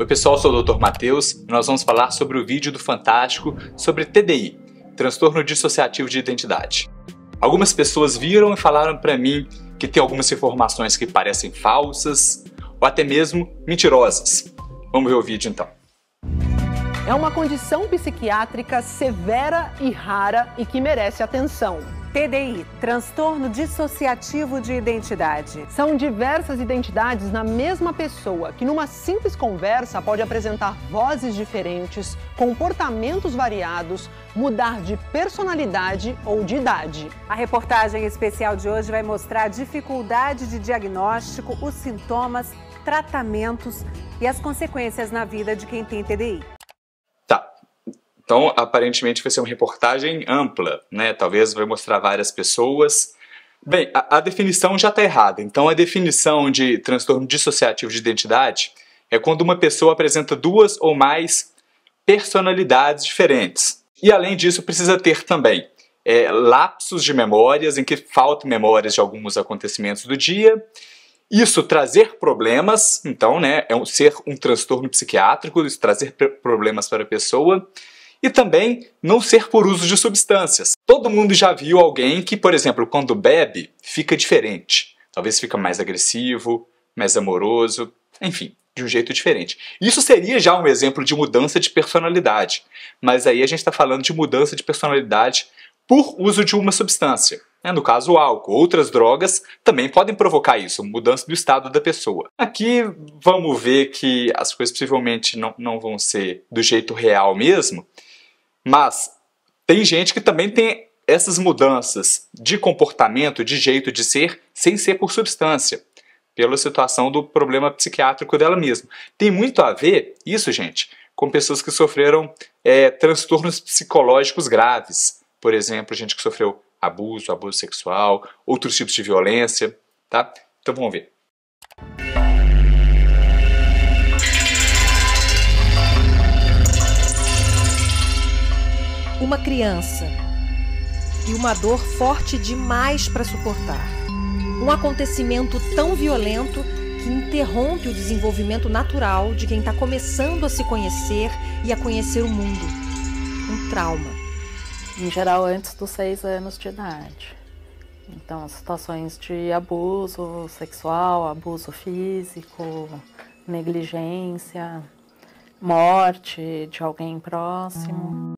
Oi pessoal, sou o Dr. Matheus e nós vamos falar sobre o vídeo do Fantástico sobre TDI, Transtorno Dissociativo de Identidade. Algumas pessoas viram e falaram para mim que tem algumas informações que parecem falsas ou até mesmo mentirosas. Vamos ver o vídeo então. É uma condição psiquiátrica severa e rara e que merece atenção. TDI, transtorno dissociativo de identidade. São diversas identidades na mesma pessoa, que numa simples conversa pode apresentar vozes diferentes, comportamentos variados, mudar de personalidade ou de idade. A reportagem especial de hoje vai mostrar a dificuldade de diagnóstico, os sintomas, tratamentos e as consequências na vida de quem tem TDI. Então, aparentemente vai ser uma reportagem ampla, né? Talvez vai mostrar várias pessoas. Bem, a definição já está errada. Então, a definição de transtorno dissociativo de identidade é quando uma pessoa apresenta duas ou mais personalidades diferentes. E, além disso, precisa ter também lapsos de memórias, em que faltam memórias de alguns acontecimentos do dia. Isso trazer problemas, então, né? Ser um transtorno psiquiátrico, isso trazer problemas para a pessoa. E também não ser por uso de substâncias. Todo mundo já viu alguém que, por exemplo, quando bebe, fica diferente. Talvez fica mais agressivo, mais amoroso, enfim, de um jeito diferente. Isso seria já um exemplo de mudança de personalidade. Mas aí a gente está falando de mudança de personalidade por uso de uma substância. No caso, o álcool. Outras drogas também podem provocar isso, mudança do estado da pessoa. Aqui vamos ver que as coisas possivelmente não vão ser do jeito real mesmo. Mas tem gente que também tem essas mudanças de comportamento, de jeito de ser, sem ser por substância, pela situação do problema psiquiátrico dela mesma. Tem muito a ver, isso, gente, com pessoas que sofreram transtornos psicológicos graves. Por exemplo, gente que sofreu abuso sexual, outros tipos de violência, tá? Então vamos ver. Uma criança e uma dor forte demais para suportar. Um acontecimento tão violento que interrompe o desenvolvimento natural de quem está começando a se conhecer e a conhecer o mundo. Um trauma. Em geral, antes dos 6 anos de idade. Então, situações de abuso sexual, abuso físico, negligência, morte de alguém próximo.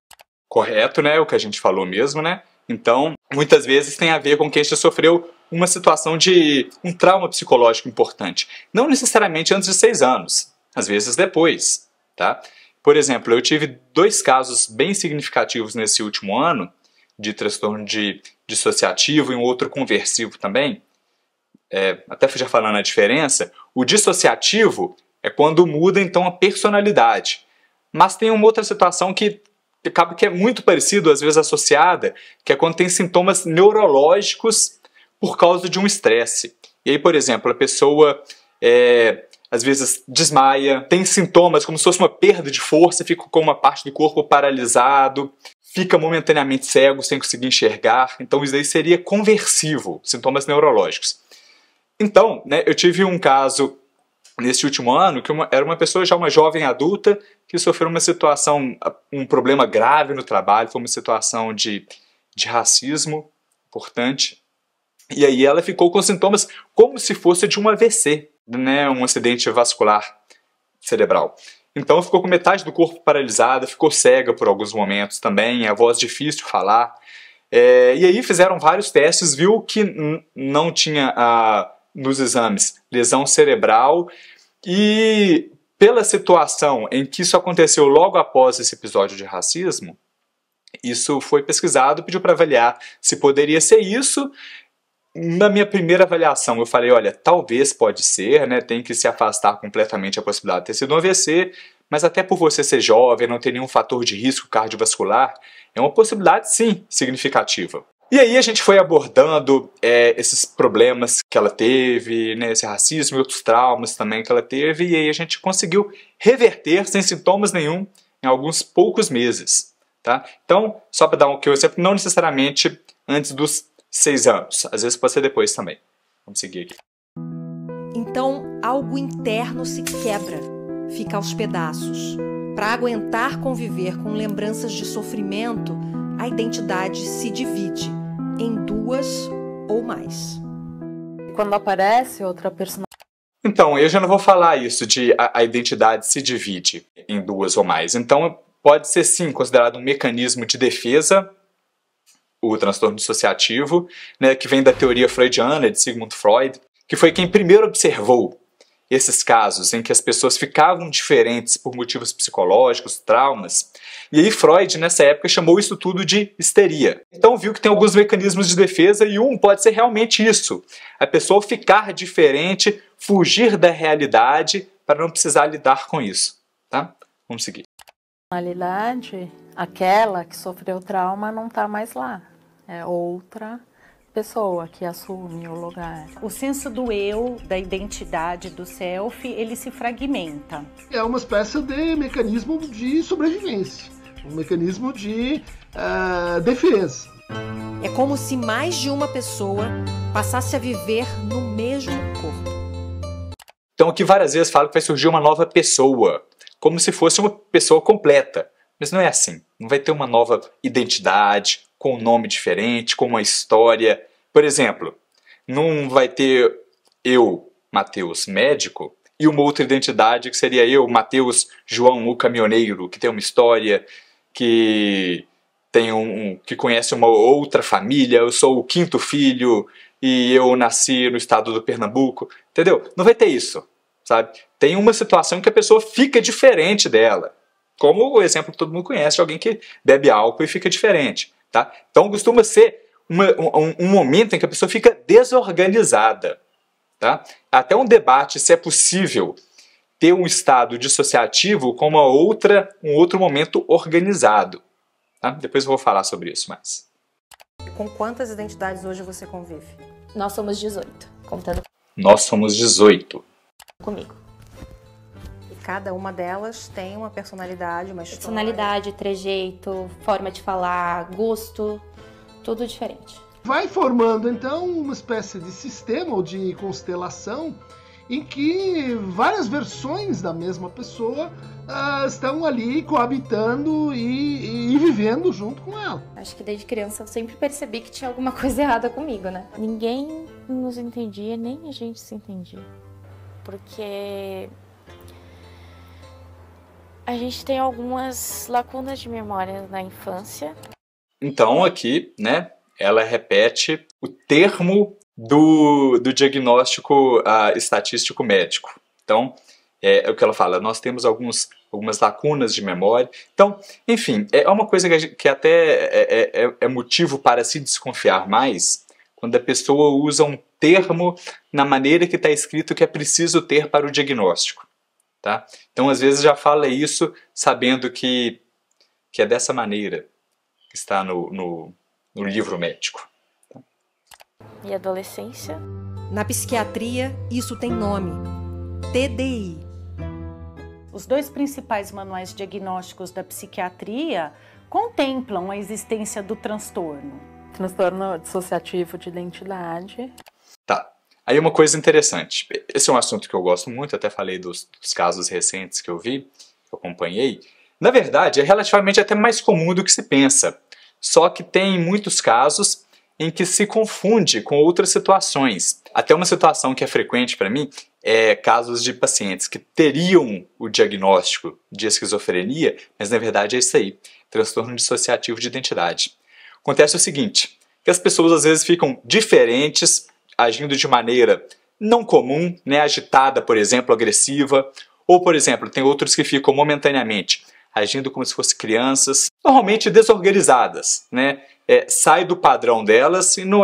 Correto, né? O que a gente falou mesmo, né? Então, muitas vezes tem a ver com quem já sofreu uma situação de um trauma psicológico importante. Não necessariamente antes de 6 anos, às vezes depois, tá? Por exemplo, eu tive 2 casos bem significativos nesse último ano, de transtorno dissociativo e um outro conversivo também. Até já falando a diferença, o dissociativo é quando muda então a personalidade. Mas tem uma outra situação que acaba que é muito parecido, às vezes associada, que é quando tem sintomas neurológicos por causa de um estresse. E aí, por exemplo, a pessoa às vezes desmaia, tem sintomas como se fosse uma perda de força, fica com uma parte do corpo paralisado, fica momentaneamente cego, sem conseguir enxergar. Então isso daí seria conversivo, sintomas neurológicos. Então, né, eu tive um caso nesse último ano, que era uma pessoa já uma jovem adulta, que sofreu uma situação, um problema grave no trabalho, foi uma situação de racismo importante. E aí ela ficou com sintomas como se fosse de um AVC, né, um acidente vascular cerebral. Então ficou com metade do corpo paralisada, ficou cega por alguns momentos também, a voz difícil de falar. E aí fizeram vários testes, viu que não tinha nos exames lesão cerebral, e pela situação em que isso aconteceu logo após esse episódio de racismo, isso foi pesquisado, pediu para avaliar se poderia ser isso. Na minha primeira avaliação eu falei, olha, talvez pode ser, né? Tem que se afastar completamente a possibilidade de ter sido um AVC, mas até por você ser jovem, não ter nenhum fator de risco cardiovascular, é uma possibilidade sim significativa. E aí a gente foi abordando esses problemas que ela teve, né, esse racismo e outros traumas também que ela teve, e aí a gente conseguiu reverter sem sintomas nenhum em alguns poucos meses. Tá? Então, só para dar um exemplo, não necessariamente antes dos 6 anos, às vezes pode ser depois também. Vamos seguir aqui. Então, algo interno se quebra. fica aos pedaços. Para aguentar conviver com lembranças de sofrimento, a identidade se divide em duas ou mais. Quando aparece outra personalidade. Então, eu já não vou falar isso de a identidade se divide em duas ou mais. Então, pode ser sim considerado um mecanismo de defesa, o transtorno dissociativo, né, que vem da teoria freudiana de Sigmund Freud, que foi quem primeiro observou esses casos em que as pessoas ficavam diferentes por motivos psicológicos, traumas. E aí Freud, nessa época, chamou isso tudo de histeria. Então viu que tem alguns mecanismos de defesa e um pode ser realmente isso. A pessoa ficar diferente, fugir da realidade para não precisar lidar com isso. Tá? Vamos seguir. A personalidade, aquela que sofreu trauma, não está mais lá. É outra pessoa que assume o lugar. O senso do eu, da identidade, do self, ele se fragmenta. É uma espécie de mecanismo de sobrevivência, um mecanismo de defesa. É como se mais de uma pessoa passasse a viver no mesmo corpo. Então aqui várias vezes fala que vai surgir uma nova pessoa, como se fosse uma pessoa completa. Mas não é assim. Não vai ter uma nova identidade, com um nome diferente, com uma história. Por exemplo, não vai ter eu, Mateus, médico, e uma outra identidade que seria eu, Mateus, João, o caminhoneiro, que tem uma história, que tem que conhece uma outra família, eu sou o quinto filho e eu nasci no estado do Pernambuco. Entendeu? Não vai ter isso, sabe? Tem uma situação em que a pessoa fica diferente dela. Como o exemplo que todo mundo conhece, de alguém que bebe álcool e fica diferente. Tá? Então costuma ser um momento em que a pessoa fica desorganizada. Tá? Até um debate se é possível ter um estado dissociativo com um outro momento organizado. Tá? Depois eu vou falar sobre isso mais. Com quantas identidades hoje você convive? Nós somos 18, contando Nós somos 18. comigo. Cada uma delas tem uma personalidade, uma história. Personalidade, trejeito, forma de falar, gosto, tudo diferente. Vai formando, então, uma espécie de sistema ou de constelação em que várias versões da mesma pessoa estão ali coabitando e vivendo junto com ela. Acho que desde criança eu sempre percebi que tinha alguma coisa errada comigo, né? Ninguém nos entendia, nem a gente se entendia. Porque a gente tem algumas lacunas de memória na infância. Então aqui, né, ela repete o termo do diagnóstico estatístico médico. Então, é o que ela fala, nós temos algumas lacunas de memória. Então, enfim, é uma coisa que até é motivo para se desconfiar mais quando a pessoa usa um termo na maneira que está escrito que é preciso ter para o diagnóstico. Tá? Então, às vezes, já fala isso sabendo que é dessa maneira que está no livro médico. Tá? E adolescência? Na psiquiatria, isso tem nome: TDI. Os dois principais manuais diagnósticos da psiquiatria contemplam a existência do transtorno. Transtorno dissociativo de identidade. Tá. Aí uma coisa interessante, esse é um assunto que eu gosto muito, até falei dos casos recentes que eu vi, que eu acompanhei. Na verdade, é relativamente até mais comum do que se pensa, só que tem muitos casos em que se confunde com outras situações. Até uma situação que é frequente para mim é casos de pacientes que teriam o diagnóstico de esquizofrenia, mas na verdade é isso aí, transtorno dissociativo de identidade. Acontece o seguinte, que as pessoas às vezes ficam diferentes, agindo de maneira não comum, né, agitada, por exemplo, agressiva, ou, por exemplo, tem outros que ficam momentaneamente agindo como se fossem crianças, normalmente desorganizadas, né, sai do padrão delas e não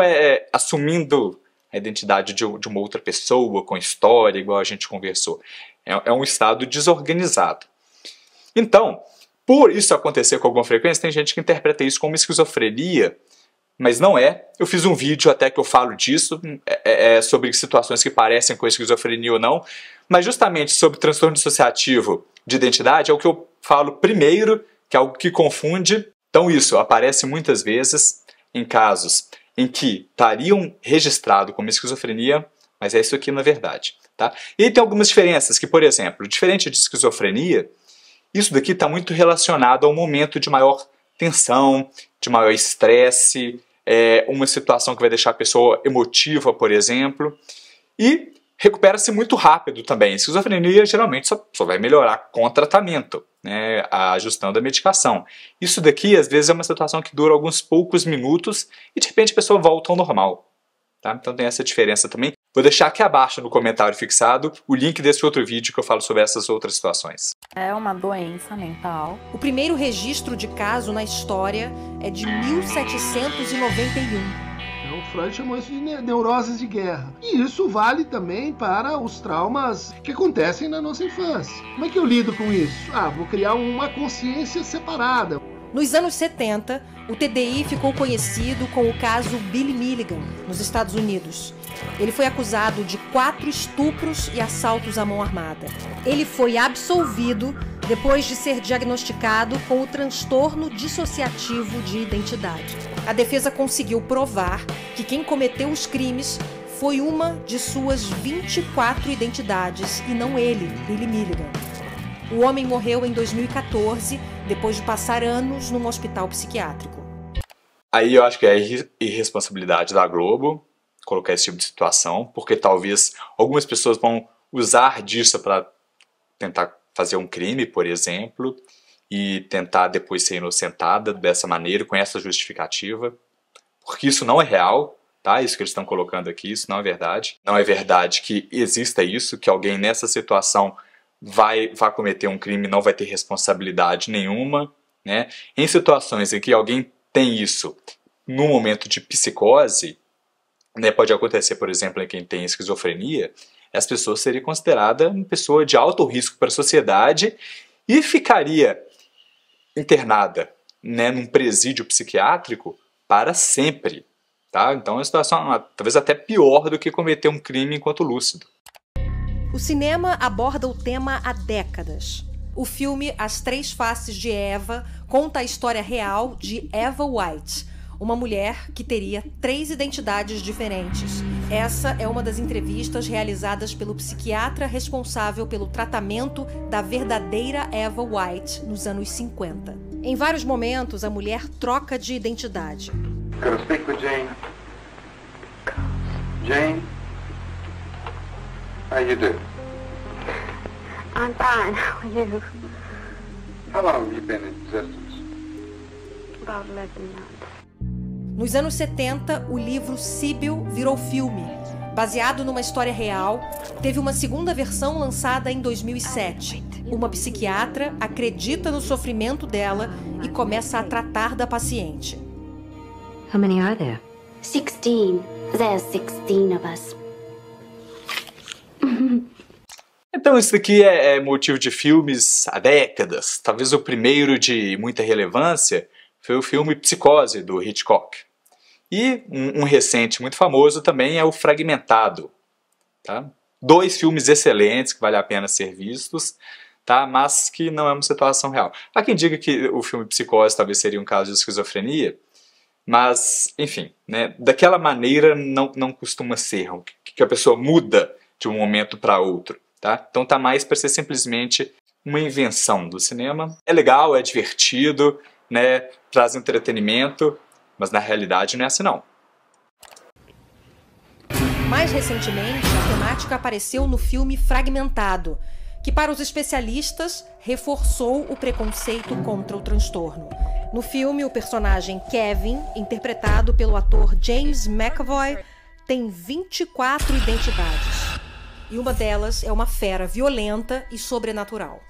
assumindo a identidade de uma outra pessoa, com história, igual a gente conversou. É um estado desorganizado. Então, por isso acontecer com alguma frequência, tem gente que interpreta isso como esquizofrenia, mas não é. Eu fiz um vídeo até que eu falo disso, sobre situações que parecem com esquizofrenia ou não, mas justamente sobre transtorno dissociativo de identidade é o que eu falo primeiro, que é algo que confunde. Então isso aparece muitas vezes em casos em que estariam registrados como esquizofrenia, mas é isso aqui na verdade. Tá? E aí tem algumas diferenças, que, por exemplo, diferente de esquizofrenia, isso daqui está muito relacionado a um momento de maior tensão, de maior estresse, uma situação que vai deixar a pessoa emotiva, por exemplo, e recupera-se muito rápido também. A esquizofrenia geralmente só vai melhorar com tratamento, né, ajustando a medicação. Isso daqui, às vezes, é uma situação que dura alguns poucos minutos e, de repente, a pessoa volta ao normal. Tá? Então tem essa diferença também. Vou deixar aqui abaixo no comentário fixado o link desse outro vídeo que eu falo sobre essas outras situações. É uma doença mental. O primeiro registro de caso na história é de 1791. O Freud chamou isso de neuroses de guerra. E isso vale também para os traumas que acontecem na nossa infância. Como é que eu lido com isso? Vou criar uma consciência separada. Nos anos 70, o TDI ficou conhecido com o caso Billy Milligan, nos Estados Unidos. Ele foi acusado de 4 estupros e assaltos à mão armada. Ele foi absolvido depois de ser diagnosticado com o transtorno dissociativo de identidade. A defesa conseguiu provar que quem cometeu os crimes foi uma de suas 24 identidades e não ele, Billy Milligan. O homem morreu em 2014, depois de passar anos num hospital psiquiátrico. Aí eu acho que é irresponsabilidade da Globo colocar esse tipo de situação, porque talvez algumas pessoas vão usar disso para tentar fazer um crime, por exemplo, e tentar depois ser inocentada dessa maneira, com essa justificativa, porque isso não é real, tá? Isso que eles estão colocando aqui, isso não é verdade. Não é verdade que exista isso, que alguém nessa situação vai cometer um crime e não vai ter responsabilidade nenhuma, né? Em situações em que alguém tem isso no momento de psicose, né, pode acontecer, por exemplo, em quem tem esquizofrenia, as pessoas seriam consideradas uma pessoa de alto risco para a sociedade e ficaria internada, né, num presídio psiquiátrico para sempre. Tá? Então é uma situação talvez até pior do que cometer um crime enquanto lúcido. O cinema aborda o tema há décadas. O filme As Três Faces de Eva conta a história real de Eva White, uma mulher que teria 3 identidades diferentes. Essa é uma das entrevistas realizadas pelo psiquiatra responsável pelo tratamento da verdadeira Eva White nos anos 50. Em vários momentos, a mulher troca de identidade. Can I speak with Jane? Jane? How you do? I'm fine. How are you? How long have you been in existence? About 11 months. Nos anos 70, o livro Síbil virou filme. Baseado numa história real, teve uma segunda versão lançada em 2007. Uma psiquiatra acredita no sofrimento dela e começa a tratar da paciente. How many are there? 16. There's 16 of us. Então isso aqui é motivo de filmes há décadas. Talvez o primeiro de muita relevância foi o filme Psicose, do Hitchcock. E um recente muito famoso também é o Fragmentado. Tá? 2 filmes excelentes que vale a pena ser vistos, tá? Mas que não é uma situação real. Há quem diga que o filme Psicose talvez seria um caso de esquizofrenia, mas, enfim, né? Daquela maneira não costuma ser, que a pessoa muda de um momento para outro. Tá? Então tá mais para ser simplesmente uma invenção do cinema. É legal, é divertido, né? Traz entretenimento, mas na realidade não é assim não. Mais recentemente, a temática apareceu no filme Fragmentado, que para os especialistas reforçou o preconceito contra o transtorno. No filme, o personagem Kevin, interpretado pelo ator James McAvoy, tem 24 identidades. E uma delas é uma fera violenta e sobrenatural.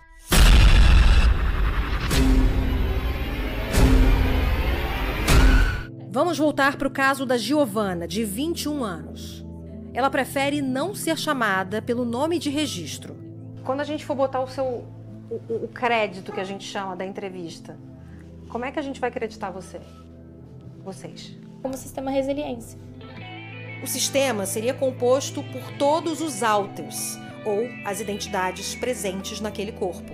Vamos voltar para o caso da Giovanna, de 21 anos. Ela prefere não ser chamada pelo nome de registro. Quando a gente for botar o crédito que a gente chama da entrevista, como é que a gente vai acreditar vocês? Como sistema resiliência. O sistema seria composto por todos os alters, ou as identidades presentes naquele corpo.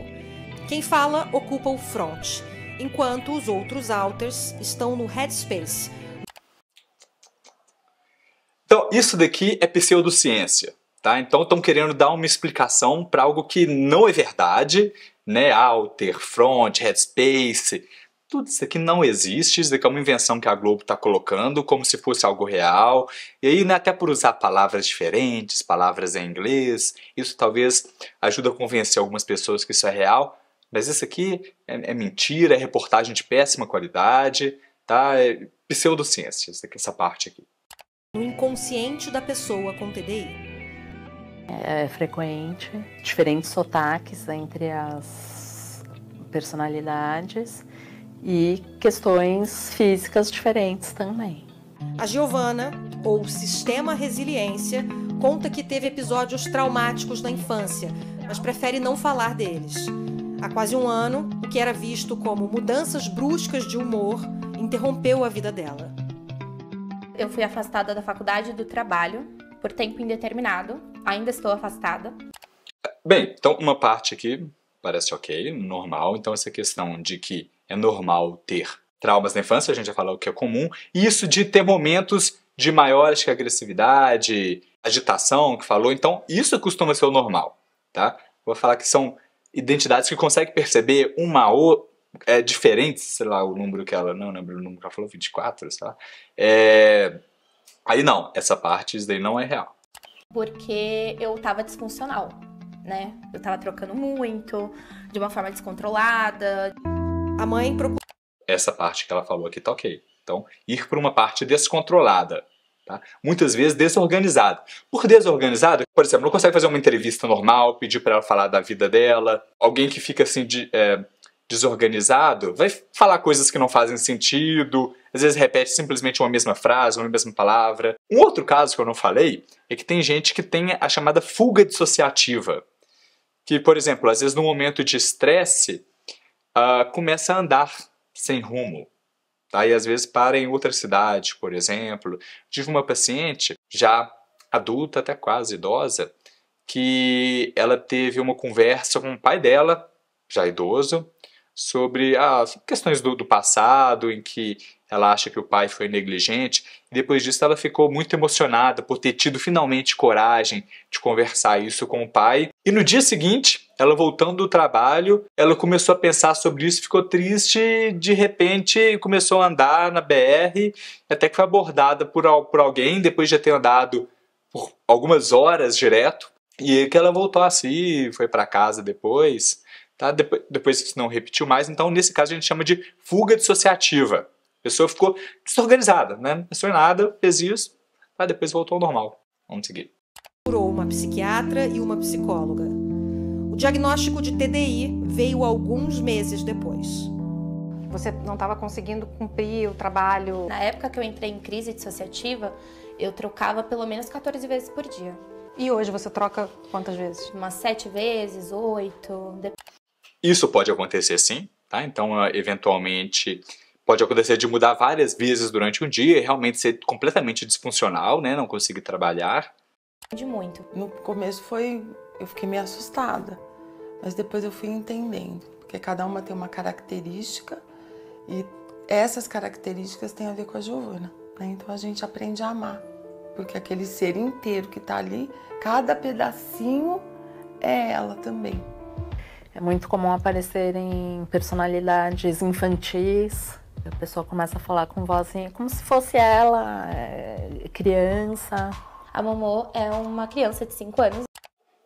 Quem fala ocupa o front, enquanto os outros alters estão no headspace. Então, isso daqui é pseudociência. tá? Então estão querendo dar uma explicação para algo que não é verdade, né? Alter, Front, Headspace, tudo isso aqui não existe, isso aqui é uma invenção que a Globo está colocando como se fosse algo real. E aí, né, até por usar palavras diferentes, palavras em inglês, isso talvez ajude a convencer algumas pessoas que isso é real. Mas isso aqui é mentira, é reportagem de péssima qualidade, tá? É pseudociência, essa parte aqui. No inconsciente da pessoa com TDI. É frequente, diferentes sotaques entre as personalidades e questões físicas diferentes também. A Giovana, ou Sistema Resiliência, conta que teve episódios traumáticos na infância, mas prefere não falar deles. Há quase um ano, o que era visto como mudanças bruscas de humor interrompeu a vida dela. Eu fui afastada da faculdade e do trabalho por tempo indeterminado. Ainda estou afastada. Bem, então uma parte aqui parece ok, normal. Então essa questão de que é normal ter traumas na infância, a gente já falou que é comum. E isso de ter momentos de maior agressividade, agitação, que falou. Então isso costuma ser o normal, tá? Vou falar que são identidades que conseguem perceber uma ou diferente, sei lá, o número que ela... Não lembro o número que ela falou, 24, sei lá. Aí não, essa parte, isso daí não é real. Porque eu tava disfuncional, né? Eu tava trocando muito, de uma forma descontrolada. A mãe procurou... Essa parte que ela falou aqui tá ok. Então, ir por uma parte descontrolada, tá? Muitas vezes desorganizada. Por desorganizada, por exemplo, não consegue fazer uma entrevista normal, pedir para ela falar da vida dela. Alguém que fica assim desorganizado vai falar coisas que não fazem sentido, às vezes repete simplesmente uma mesma frase, uma mesma palavra. Um outro caso que eu não falei é que tem gente que tem a chamada fuga dissociativa, que, por exemplo, às vezes no momento de estresse, começa a andar sem rumo, tá? E às vezes para em outra cidade, por exemplo. Tive uma paciente, já adulta, até quase idosa, que ela teve uma conversa com o pai dela, já idoso, sobre questões do passado, em que ela acha que o pai foi negligente. E depois disso ela ficou muito emocionada por ter tido finalmente coragem de conversar isso com o pai. E no dia seguinte, ela voltando do trabalho, ela começou a pensar sobre isso, ficou triste, de repente começou a andar na BR, até que foi abordada por alguém, depois de ter andado por algumas horas direto, e aí que ela voltou a si, foi para casa depois. Tá? Depois isso não repetiu mais, então nesse caso a gente chama de fuga dissociativa. A pessoa ficou desorganizada, né? Não pensou em nada, fez isso, depois voltou ao normal. Vamos seguir. Procurou uma psiquiatra e uma psicóloga. O diagnóstico de TDI veio alguns meses depois. Você não estava conseguindo cumprir o trabalho? Na época que eu entrei em crise dissociativa, eu trocava pelo menos 14 vezes por dia. E hoje você troca quantas vezes? Umas 7 vezes, 8... Isso pode acontecer sim, tá? Então, eventualmente, pode acontecer de mudar várias vezes durante um dia e realmente ser completamente disfuncional, né? Não conseguir trabalhar. De muito. No começo eu fiquei meio assustada, mas depois eu fui entendendo, porque cada uma tem uma característica e essas características têm a ver com a Giovana, né? Então a gente aprende a amar, porque aquele ser inteiro que tá ali, cada pedacinho é ela também. É muito comum aparecerem personalidades infantis. A pessoa começa a falar com voz assim, como se fosse ela, criança. A Momô é uma criança de 5 anos.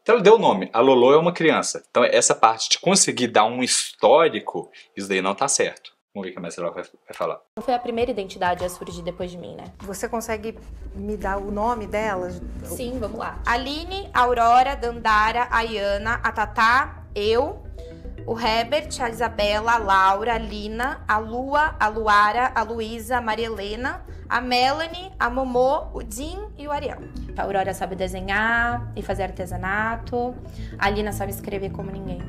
Então ela deu o nome, a Lolo é uma criança. Então essa parte de conseguir dar um histórico, isso daí não tá certo. Vamos ver o que a Marcela vai falar. Foi a primeira identidade a surgir depois de mim, né? Você consegue me dar o nome delas? Sim, vamos lá. Aline, Aurora, Dandara, Ayana, a Tatá, eu, o Herbert, a Isabela, a Laura, a Lina, a Lua, a Luara, a Luísa, a Maria Helena, a Melanie, a Momô, o Jim e o Ariel. A Aurora sabe desenhar e fazer artesanato. A Lina sabe escrever como ninguém.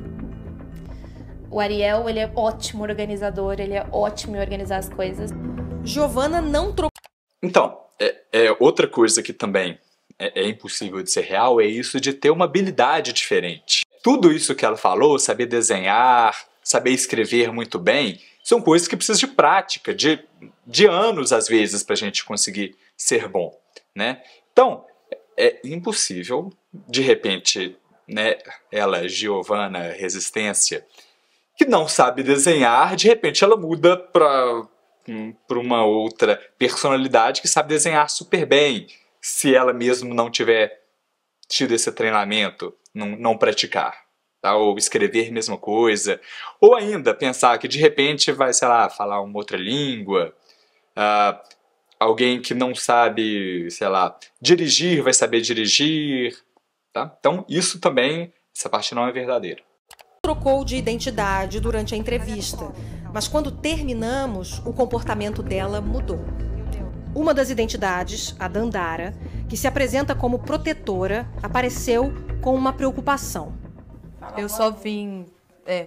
O Ariel, ele é ótimo organizador, ele é ótimo em organizar as coisas. Giovana não trocou... Então, outra coisa que também é impossível de ser real é isso de ter uma habilidade diferente. Tudo isso que ela falou, saber desenhar, saber escrever muito bem, são coisas que precisam de prática, de anos às vezes, para a gente conseguir ser bom, né? Então, é impossível de repente, né, ela, Giovanna Resistência, que não sabe desenhar, de repente ela muda para uma outra personalidade que sabe desenhar super bem, se ela mesmo não tiver tido esse treinamento, não praticar. Tá? Ou escrever a mesma coisa. Ou ainda pensar que de repente vai, sei lá, falar uma outra língua. Alguém que não sabe, sei lá, dirigir vai saber dirigir. Tá? Então isso também, essa parte não é verdadeira. Trocou de identidade durante a entrevista, mas quando terminamos, o comportamento dela mudou. Uma das identidades, a Dandara, que se apresenta como protetora, apareceu com uma preocupação. Eu só vim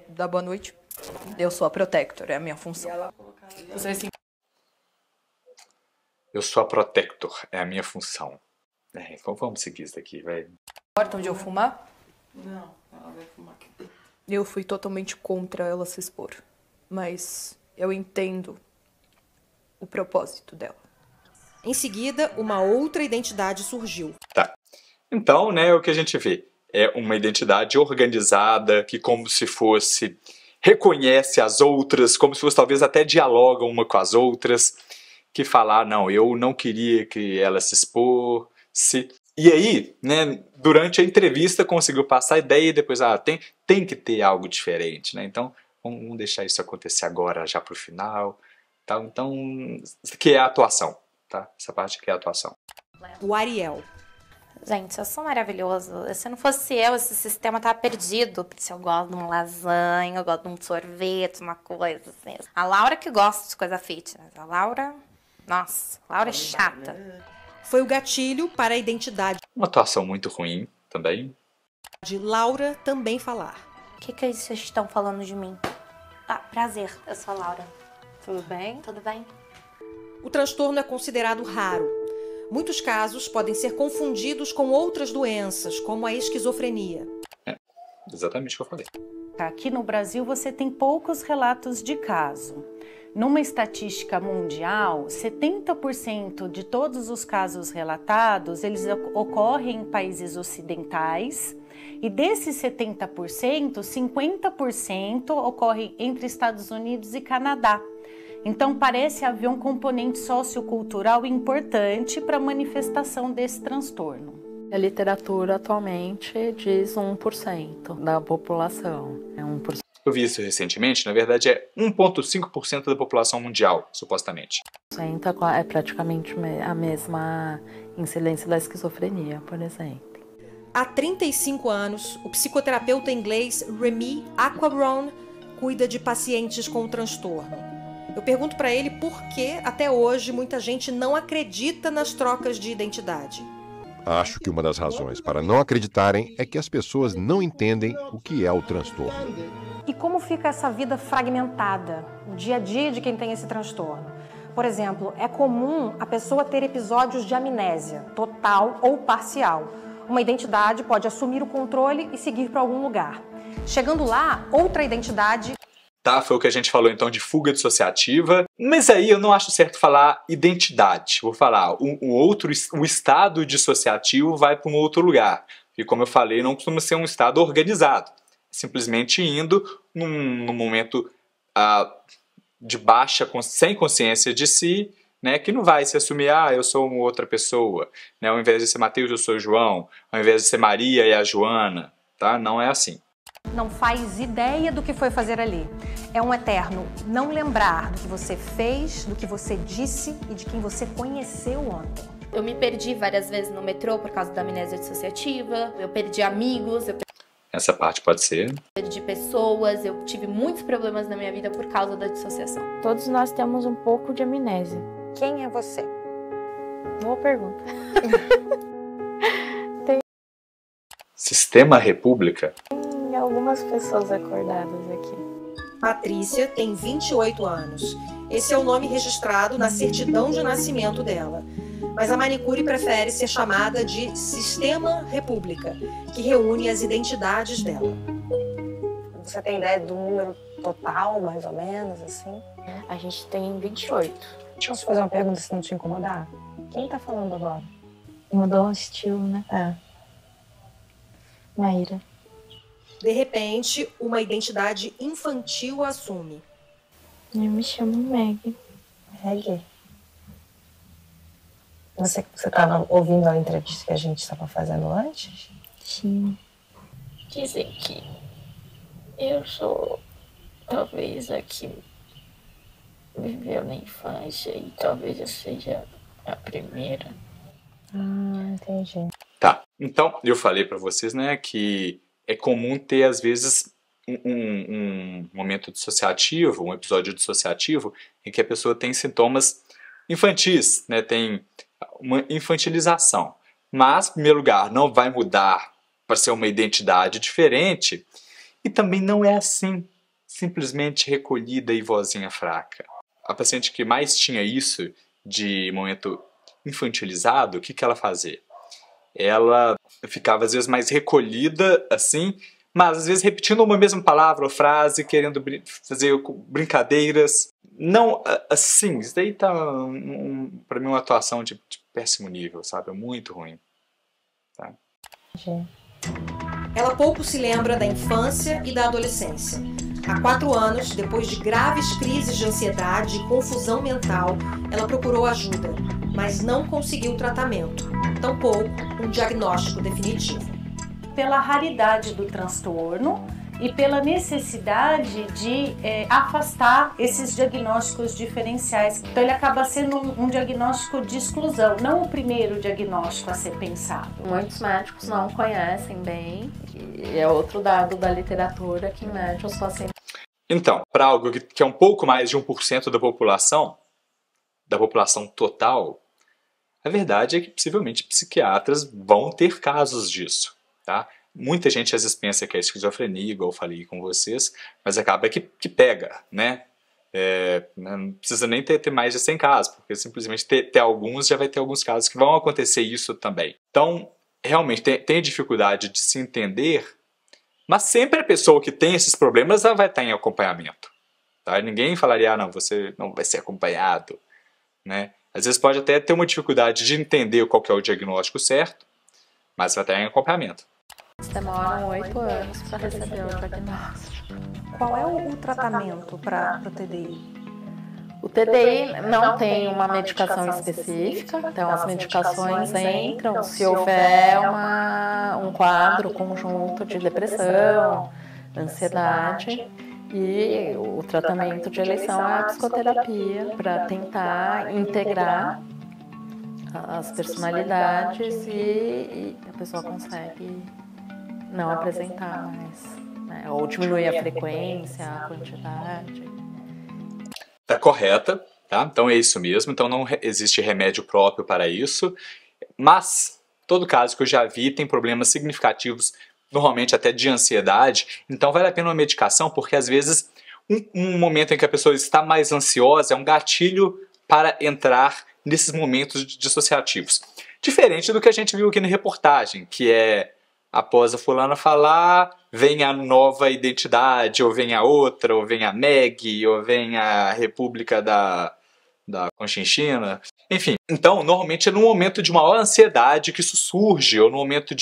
dar boa noite. Eu sou a Protector, é a minha função. Eu sou a Protector, é a minha função. Então vamos seguir isso daqui, velho. Importa onde eu fumar? Não, ela vai fumar aqui dentro. Eu fui totalmente contra ela se expor, mas eu entendo o propósito dela. Em seguida, uma outra identidade surgiu. Tá. Então, né, o que a gente vê é uma identidade organizada que como se fosse reconhece as outras, como se fosse talvez até dialogam uma com as outras, que falar, não, eu não queria que ela se expôsse. E aí, né, durante a entrevista conseguiu passar a ideia e depois, tem que ter algo diferente, né? Então, vamos deixar isso acontecer agora, já pro final. Tá? Então, isso aqui é a atuação, tá? Essa parte aqui é a atuação. O Ariel. Gente, eu sou maravilhoso. Se não fosse eu, esse sistema tava perdido. Se eu gosto de uma lasanha, eu gosto de um sorvete, uma coisa assim. A Laura que gosta de coisa fitness. A Laura, nossa, a Laura é chata. Foi o gatilho para a identidade. Uma atuação muito ruim também. De Laura também falar. O que vocês estão falando de mim? Prazer, eu sou a Laura. Tudo bem? Tudo bem? O transtorno é considerado raro. Muitos casos podem ser confundidos com outras doenças, como a esquizofrenia. Exatamente o que eu falei. Aqui no Brasil você tem poucos relatos de caso. Numa estatística mundial, 70% de todos os casos relatados, eles ocorrem em países ocidentais, e desses 70%, 50% ocorrem entre Estados Unidos e Canadá. Então parece haver um componente sociocultural importante para a manifestação desse transtorno. A literatura atualmente diz 1% da população. É 1%. Eu vi isso recentemente, na verdade é 1,5% da população mundial, supostamente. É praticamente a mesma incidência da esquizofrenia, por exemplo. Há 35 anos, o psicoterapeuta inglês Remy Aquaron cuida de pacientes com transtorno. Eu pergunto para ele por que, até hoje, muita gente não acredita nas trocas de identidade. Acho que uma das razões para não acreditarem é que as pessoas não entendem o que é o transtorno. E como fica essa vida fragmentada, o dia a dia de quem tem esse transtorno? Por exemplo, é comum a pessoa ter episódios de amnésia, total ou parcial. Uma identidade pode assumir o controle e seguir para algum lugar. Chegando lá, outra identidade... Tá, foi o que a gente falou então de fuga dissociativa, mas aí eu não acho certo falar identidade. Vou falar, o estado dissociativo vai para um outro lugar. E como eu falei, não costuma ser um estado organizado. Simplesmente indo num momento de baixa, sem consciência de si, né, que não vai se assumir, eu sou uma outra pessoa. Né, ao invés de ser Mateus, eu sou João. Ao invés de ser Maria, é a Joana. Tá? Não é assim. Não faz ideia do que foi fazer ali. É um eterno não lembrar do que você fez, do que você disse e de quem você conheceu ontem. Eu me perdi várias vezes no metrô por causa da amnésia dissociativa, eu perdi amigos, Essa parte pode ser. Perdi pessoas, eu tive muitos problemas na minha vida por causa da dissociação. Todos nós temos um pouco de amnésia. Quem é você? Boa pergunta. Sistema República? Tem algumas pessoas acordadas aqui. Patrícia tem 28 anos. Esse é o nome registrado na certidão de nascimento dela. Mas a manicure prefere ser chamada de Sistema República, que reúne as identidades dela. Você tem ideia do número total, mais ou menos, assim? A gente tem 28. Deixa eu te fazer uma pergunta, se não te incomodar. Quem tá falando agora? Mudou o estilo, né? É. Mayra. De repente, uma identidade infantil assume. Eu me chamo Meg. Meg? Você estava ouvindo a entrevista que a gente estava fazendo antes? Sim. Dizem que eu sou talvez a que viveu na infância e talvez eu seja a primeira. Entendi. Tá, então eu falei pra vocês, né, que é comum ter às vezes um momento dissociativo, um episódio dissociativo em que a pessoa tem sintomas infantis, né, tem uma infantilização. Mas, em primeiro lugar, não vai mudar para ser uma identidade diferente e também não é assim, simplesmente recolhida e vozinha fraca. A paciente que mais tinha isso de momento infantilizado, o que ela fazia? Ela ficava às vezes mais recolhida, assim, mas às vezes repetindo uma mesma palavra ou frase, querendo fazer brincadeiras. Não, assim, isso daí tá, pra mim, uma atuação de péssimo nível, sabe? É muito ruim. Tá? Ela pouco se lembra da infância e da adolescência. Há 4 anos, depois de graves crises de ansiedade e confusão mental, ela procurou ajuda, mas não conseguiu tratamento, tampouco um diagnóstico definitivo. Pela raridade do transtorno e pela necessidade de afastar esses diagnósticos diferenciais. Então ele acaba sendo um diagnóstico de exclusão, não o primeiro diagnóstico a ser pensado. Muitos médicos não conhecem bem, e é outro dado da literatura que mede os pacientes. Então, para algo que é um pouco mais de 1% da população total, a verdade é que possivelmente psiquiatras vão ter casos disso, tá? Muita gente às vezes pensa que é esquizofrenia, igual eu falei com vocês, mas acaba que pega, né? Não precisa nem ter mais de 100 casos, porque simplesmente ter alguns, já vai ter alguns casos que vão acontecer isso também. Então, realmente, tem dificuldade de se entender, mas sempre a pessoa que tem esses problemas, ela vai estar em acompanhamento. Tá? Ninguém falaria, não, você não vai ser acompanhado, né? Às vezes pode até ter uma dificuldade de entender qual que é o diagnóstico certo, mas vai estar em acompanhamento. Demoram 8 anos para receber o diagnóstico. Qual é o tratamento para o TDI? O TDI não tem uma medicação específica, então as medicações entram se houver um quadro conjunto de depressão, ansiedade, e o tratamento de eleição é a psicoterapia para tentar integrar as personalidades e a pessoa consegue não apresentar mais, né? Ou diminuir a frequência, a quantidade. Tá correta, tá? Então é isso mesmo, então não existe remédio próprio para isso, mas todo caso que eu já vi tem problemas significativos, normalmente até de ansiedade, então vale a pena uma medicação, porque às vezes um momento em que a pessoa está mais ansiosa é um gatilho para entrar nesses momentos dissociativos. Diferente do que a gente viu aqui na reportagem, que é após a fulana falar, vem a nova identidade, ou vem a outra, ou vem a Meg, ou vem a República da Conchinchina. Enfim, então, normalmente é no momento de maior ansiedade que isso surge, ou no momento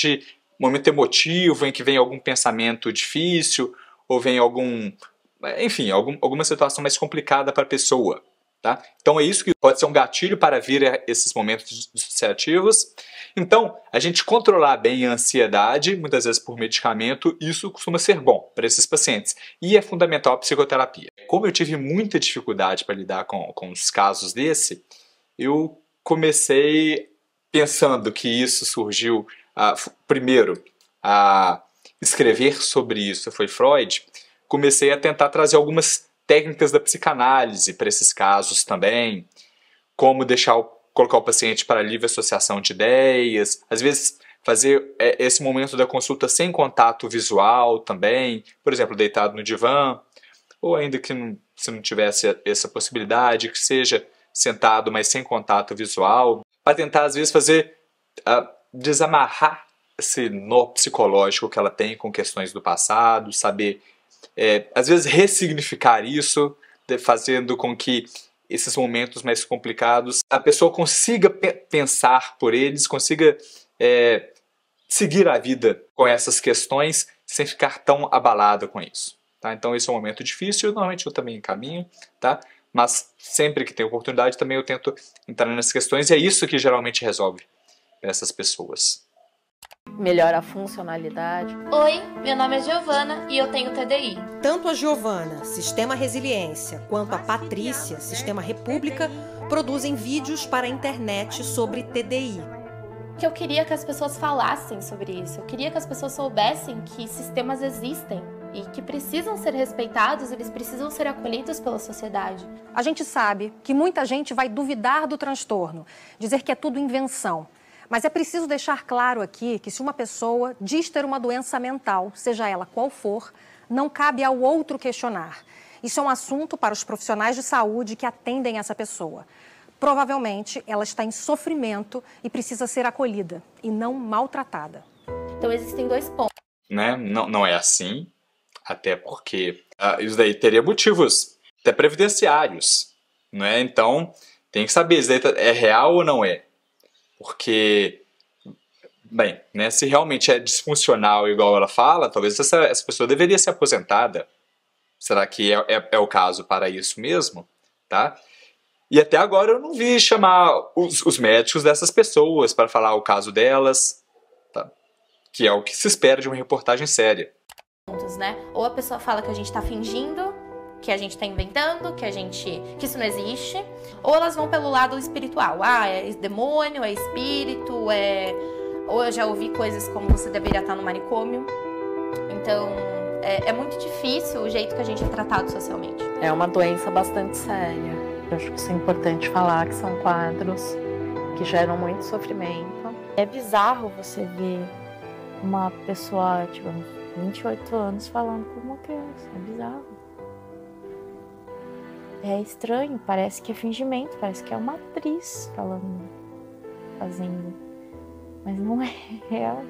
emotivo, em que vem algum pensamento difícil, ou vem alguma situação mais complicada para a pessoa. Tá? Então é isso que pode ser um gatilho para vir a esses momentos dissociativos. Então, a gente controlar bem a ansiedade, muitas vezes por medicamento, isso costuma ser bom para esses pacientes. E é fundamental a psicoterapia. Como eu tive muita dificuldade para lidar com os casos desse, eu comecei pensando que isso surgiu, primeiro, a escrever sobre isso foi Freud, comecei a tentar trazer algumas técnicas da psicanálise para esses casos também, como colocar o paciente para livre associação de ideias, às vezes fazer esse momento da consulta sem contato visual também, por exemplo, deitado no divã, ou ainda que se não tivesse essa possibilidade, que seja sentado, mas sem contato visual, para tentar às vezes desamarrar esse nó psicológico que ela tem com questões do passado, saber às vezes ressignificar isso, fazendo com que esses momentos mais complicados a pessoa consiga pensar por eles, consiga seguir a vida com essas questões sem ficar tão abalada com isso. Tá? Então esse é um momento difícil, normalmente eu também encaminho, tá? Mas sempre que tem oportunidade também eu tento entrar nessas questões e é isso que geralmente resolve para essas pessoas. Melhora a funcionalidade. Oi, meu nome é Giovana e eu tenho TDI. Tanto a Giovana, Sistema Resiliência, quanto a Patrícia, Sistema República, produzem vídeos para a internet sobre TDI. Que eu queria que as pessoas falassem sobre isso. Eu queria que as pessoas soubessem que sistemas existem e que precisam ser respeitados, eles precisam ser acolhidos pela sociedade. A gente sabe que muita gente vai duvidar do transtorno, dizer que é tudo invenção. Mas é preciso deixar claro aqui que se uma pessoa diz ter uma doença mental, seja ela qual for, não cabe ao outro questionar. Isso é um assunto para os profissionais de saúde que atendem essa pessoa. Provavelmente ela está em sofrimento e precisa ser acolhida e não maltratada. Então existem 2 pontos. Né? Não é assim, até porque isso daí teria motivos até previdenciários. Né? Então tem que saber, isso daí é real ou não é. Porque, bem, né, se realmente é disfuncional igual ela fala, talvez essa pessoa deveria ser aposentada. Será que é o caso para isso mesmo? Tá? E até agora eu não vi chamar os médicos dessas pessoas para falar o caso delas, tá? Que é o que se espera de uma reportagem séria. Né? Ou a pessoa fala que a gente está fingindo, que a gente está inventando, que isso não existe, ou elas vão pelo lado espiritual. É demônio, é espírito, ou eu já ouvi coisas como você deveria estar no manicômio. Então, é muito difícil o jeito que a gente é tratado socialmente. É uma doença bastante séria. Eu acho que isso é importante falar, que são quadros que geram muito sofrimento. É bizarro você ver uma pessoa, tipo, 28 anos falando com uma criança. É bizarro. É estranho, parece que é fingimento, parece que é uma atriz fazendo. Mas não é real.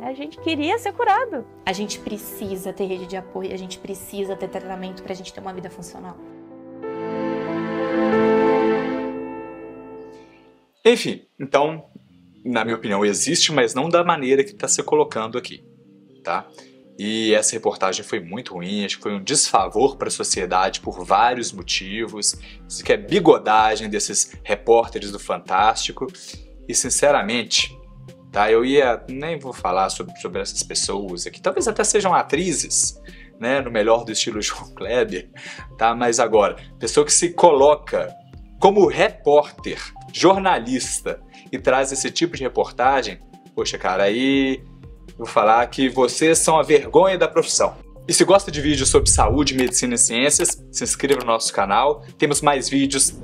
A gente queria ser curado. A gente precisa ter rede de apoio, a gente precisa ter tratamento pra gente ter uma vida funcional. Enfim, então, na minha opinião, existe, mas não da maneira que está se colocando aqui, tá? E essa reportagem foi muito ruim, acho que foi um desfavor para a sociedade por vários motivos. Isso que é bigodagem desses repórteres do Fantástico. E, sinceramente, tá, nem vou falar sobre essas pessoas aqui. Talvez até sejam atrizes, né, no melhor do estilo João Kleber, tá? Mas agora, pessoa que se coloca como repórter, jornalista, e traz esse tipo de reportagem, poxa, cara, aí vou falar que vocês são a vergonha da profissão. E se gosta de vídeos sobre saúde, medicina e ciências, se inscreva no nosso canal. Temos mais vídeos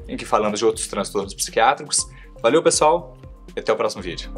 em que falamos de outros transtornos psiquiátricos. Valeu, pessoal, e até o próximo vídeo.